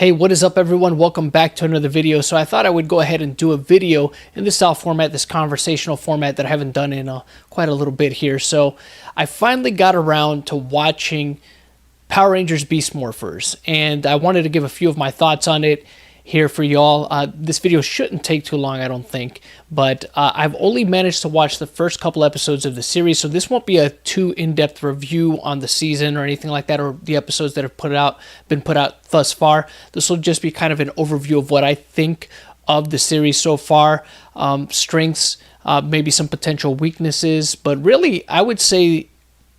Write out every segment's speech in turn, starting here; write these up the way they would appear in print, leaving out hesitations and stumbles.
Hey, what is up everyone? Welcome back to another video. So I thought I would go ahead and do a video in this style format, this conversational format that I haven't done in quite a little bit here. So I finally got around to watching Power Rangers Beast Morphers, and I wanted to give a few of my thoughts on it here for y'all. This video shouldn't take too long, I don't think, but I've only managed to watch the first couple episodes of the series, so this won't be a too in-depth review on the season or anything like that, or the episodes that have been put out thus far. This will just be kind of an overview of what I think of the series so far, strengths, maybe some potential weaknesses, but really I would say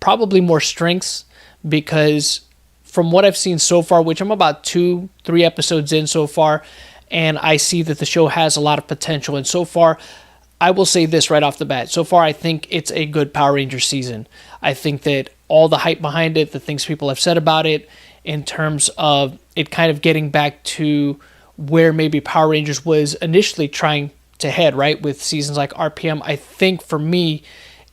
probably more strengths, because from what I've seen so far, which I'm about 2-3 episodes in so far, and I see that the show has a lot of potential. And so far, I will say this right off the bat. So far, I think it's a good Power Rangers season. I think that all the hype behind it, the things people have said about it, in terms of it kind of getting back to where maybe Power Rangers was initially trying to head, right, with seasons like RPM, I think for me,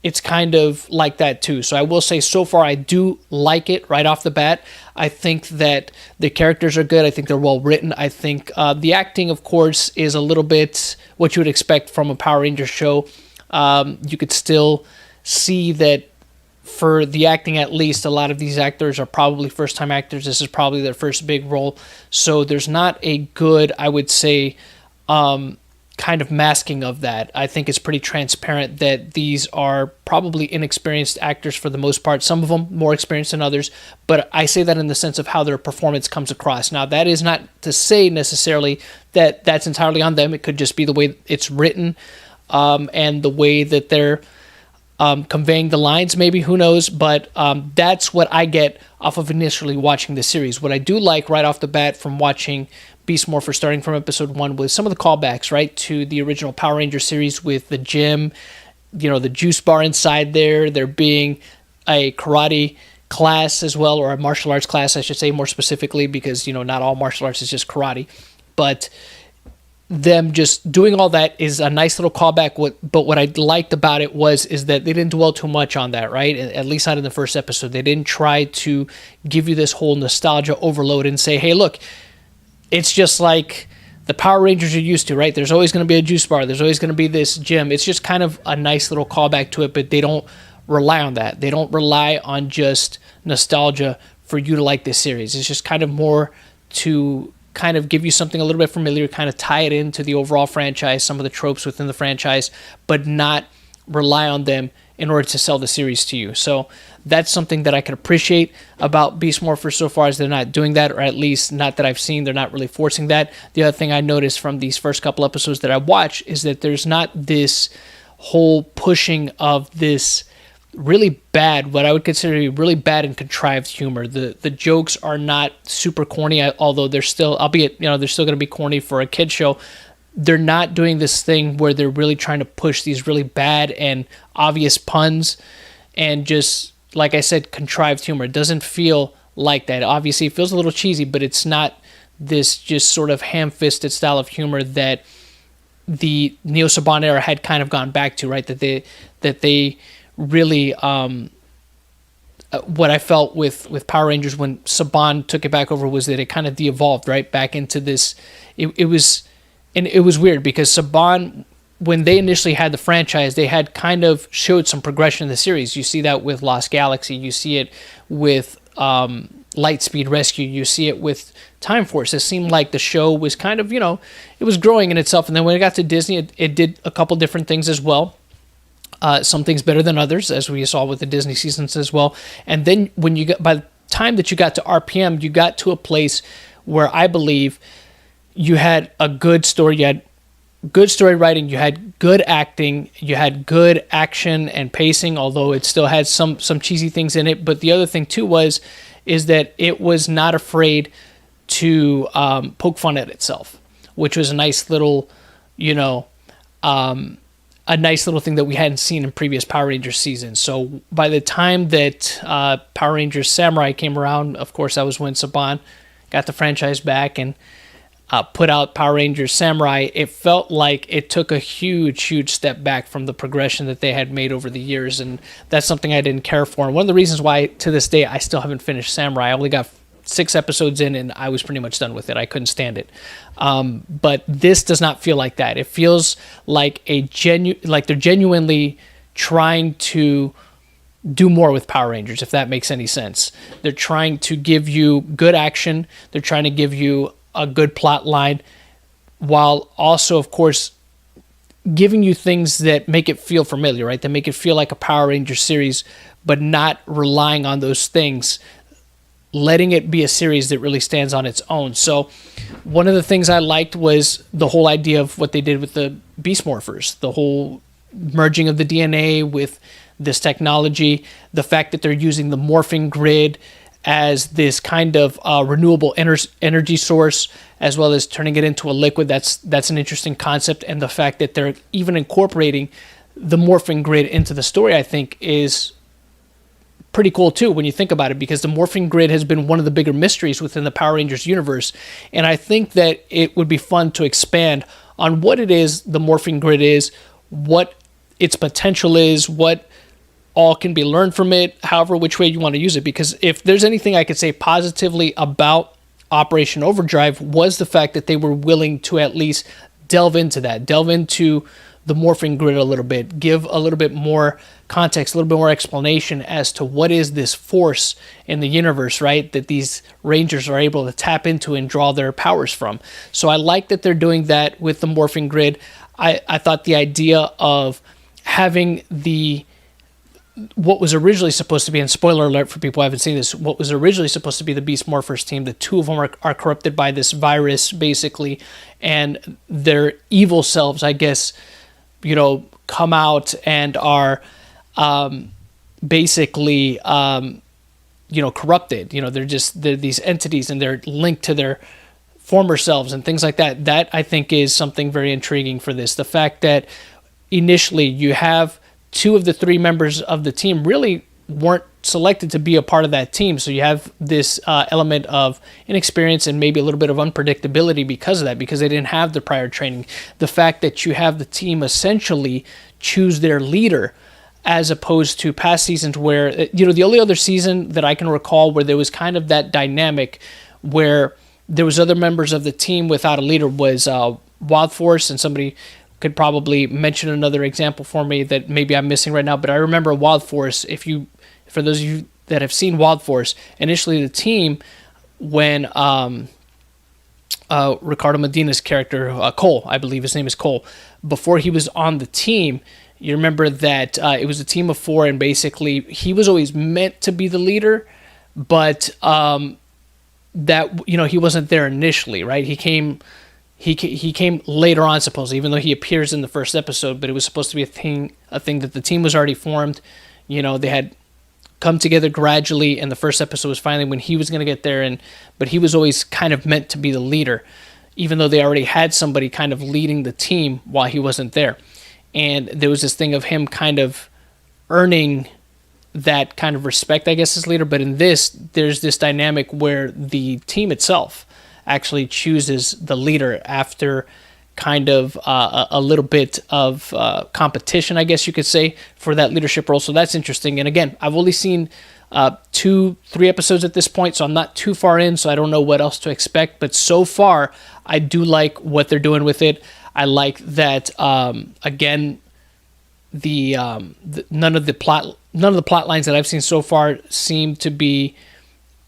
it's kind of like that too. So I will say so far I do like it right off the bat. I think that the characters are good. I think they're well written. I think the acting, of course, is a little bit what you would expect from a Power Rangers show. You could still see that for the acting, at least, a lot of these actors are probably first-time actors. This is probably their first big role. So there's not a good, I would say, kind of masking of that. I think it's pretty transparent that these are probably inexperienced actors for the most part, some of them more experienced than others, but I say that in the sense of how their performance comes across. Now, that is not to say necessarily that that's entirely on them. It could just be the way it's written, and the way that they're conveying the lines, maybe, who knows, but that's what I get off of initially watching the series. What I do like right off the bat from watching Beast Morphers starting from episode 1 was some of the callbacks, right, to the original Power Ranger series with the gym, the juice bar inside there being a karate class as well, or a martial arts class, I should say, more specifically, because, not all martial arts is just karate, but them just doing all that is a nice little callback. But what I liked about it is that they didn't dwell too much on that, right? At least not in the first episode. They didn't try to give you this whole nostalgia overload and say, hey, look, it's just like the Power Rangers are used to, right? There's always going to be a juice bar. There's always going to be this gym. It's just kind of a nice little callback to it, but they don't rely on that. They don't rely on just nostalgia for you to like this series. It's just kind of more to kind of give you something a little bit familiar, kind of tie it into the overall franchise, some of the tropes within the franchise, but not rely on them in order to sell the series to you. So that's something that I can appreciate about Beast Morphers so far, is they're not doing that, or at least not that I've seen. They're not really forcing that. The other thing I noticed from these first couple episodes that I watched is that there's not this whole pushing of this really bad, what I would consider to be really bad and contrived humor. The jokes are not super corny, although they're still, albeit, they're still going to be corny for a kid show. They're not doing this thing where they're really trying to push these really bad and obvious puns and just, like I said, contrived humor. It doesn't feel like that. Obviously, it feels a little cheesy, but it's not this just sort of ham-fisted style of humor that the Neo Saban era had kind of gone back to, right? That they really, what I felt with Power Rangers when Saban took it back over was that it kind of de-evolved, right, back into this. It was weird because Saban, when they initially had the franchise, they had kind of showed some progression in the series. You see that with Lost Galaxy. You see it with Lightspeed Rescue. You see it with Time Force. It seemed like the show was kind of, it was growing in itself. And then when it got to Disney, it did a couple different things as well. Some things better than others, as we saw with the Disney seasons as well. And then by the time that you got to RPM, you got to a place where I believe you had a good story, you had good story writing, you had good acting, you had good action and pacing, although it still had some cheesy things in it. But the other thing too is that it was not afraid to poke fun at itself, which was a nice little, a nice little thing that we hadn't seen in previous Power Rangers seasons. So by the time that Power Rangers Samurai came around, of course, that was when Saban got the franchise back and put out Power Rangers Samurai. It felt like it took a huge step back from the progression that they had made over the years, and that's something I didn't care for. And one of the reasons why, to this day, I still haven't finished Samurai. I only got 6 episodes in and I was pretty much done with it. I couldn't stand it. But this does not feel like that. It feels like like they're genuinely trying to do more with Power Rangers, if that makes any sense. They're trying to give you good action. They're trying to give you a good plot line, while also, of course, giving you things that make it feel familiar, right? That make it feel like a Power Rangers series, but not relying on those things, letting it be a series that really stands on its own. So one of the things I liked was the whole idea of what they did with the Beast Morphers, the whole merging of the DNA with this technology, the fact that they're using the morphing grid as this kind of renewable energy source, as well as turning it into a liquid. That's an interesting concept. And the fact that they're even incorporating the morphing grid into the story, I think, is pretty cool too when you think about it, because the morphing grid has been one of the bigger mysteries within the Power Rangers universe. And I think that it would be fun to expand on what it is the morphing grid is, what its potential is, what all can be learned from it, however which way you want to use it. Because if there's anything I could say positively about Operation Overdrive, was the fact that they were willing to at least delve into the morphing grid a little bit, give a little bit more context, a little bit more explanation as to what is this force in the universe, right, that these Rangers are able to tap into and draw their powers from. So I like that they're doing that with the morphing grid. I thought the idea of having what was originally supposed to be, and spoiler alert for people who haven't seen this, what was originally supposed to be the Beast Morphers team, the two of them are corrupted by this virus, basically, and their evil selves, I guess, come out and are basically, corrupted. They're these entities, and they're linked to their former selves and things like that. That, I think, is something very intriguing for this. The fact that initially you have 2 of the 3 members of the team really weren't selected to be a part of that team. So you have this element of inexperience and maybe a little bit of unpredictability because of that, because they didn't have the prior training. The fact that you have the team essentially choose their leader, as opposed to past seasons where, the only other season that I can recall where there was kind of that dynamic where there was other members of the team without a leader was Wild Force, and somebody could probably mention another example for me that maybe I'm missing right now. But I remember Wild Force, for those of you that have seen Wild Force, initially the team, when Ricardo Medina's character, Cole, I believe his name is Cole, before he was on the team, you remember that it was a team of 4, and basically he was always meant to be the leader, but that, he wasn't there initially, right? He came later on, supposedly, even though he appears in the first episode, but it was supposed to be a thing that the team was already formed. They had come together gradually, and the first episode was finally when he was going to get there, but he was always kind of meant to be the leader, even though they already had somebody kind of leading the team while he wasn't there. And there was this thing of him kind of earning that kind of respect, I guess, as leader. But in this, there's this dynamic where the team itself actually chooses the leader after kind of a little bit of competition, I guess you could say, for that leadership role. So that's interesting. And again, I've only seen 2-3 episodes at this point, so I'm not too far in, so I don't know what else to expect. But so far, I do like what they're doing with it. I like that, again, none of the plot lines that I've seen so far seem to be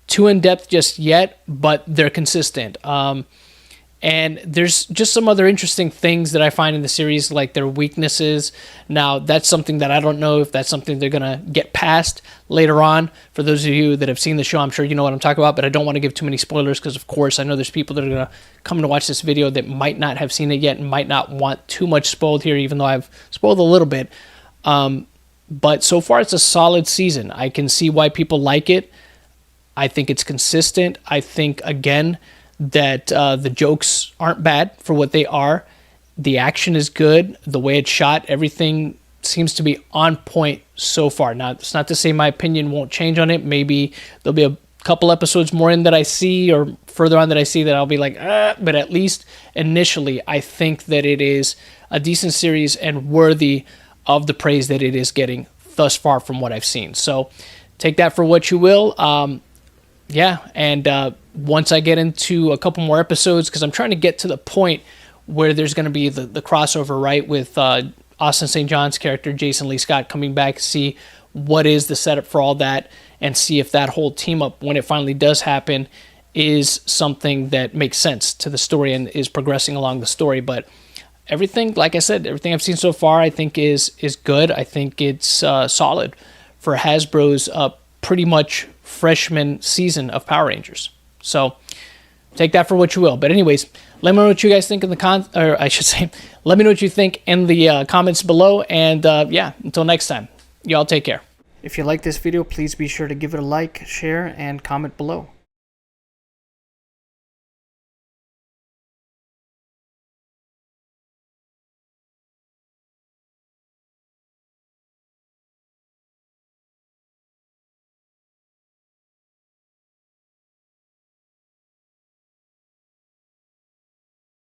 too in-depth just yet, but they're consistent. And there's just some other interesting things that I find in the series, like their weaknesses. Now, that's something that I don't know if that's something they're going to get past later on. For those of you that have seen the show, I'm sure you know what I'm talking about, but I don't want to give too many spoilers because, of course, I know there's people that are going to come to watch this video that might not have seen it yet and might not want too much spoiled here, even though I've spoiled a little bit. But so far, it's a solid season. I can see why people like it. I think it's consistent. I think, again, that the jokes aren't bad for what they are. The action is good. The way it's shot, everything seems to be on point so far. Now, it's not to say my opinion won't change on it. Maybe there'll be a couple episodes more in that I see, or further on that I see, that I'll be like, but at least initially, I think that it is a decent series and worthy of the praise that it is getting thus far from what I've seen. So take that for what you will. yeah, and once I get into a couple more episodes, because I'm trying to get to the point where there's going to be the crossover, right, with Austin St. John's character, Jason Lee Scott, coming back, see what is the setup for all that, and see if that whole team up, when it finally does happen, is something that makes sense to the story and is progressing along the story. But everything, like I said, everything I've seen so far, I think is good. I think it's solid for Hasbro's pretty much freshman season of Power Rangers. So take that for what you will. But anyways, let me know what you guys think in the let me know what you think in the comments below. And yeah, until next time, y'all take care. If you like this video, please be sure to give it a like, share, and comment below.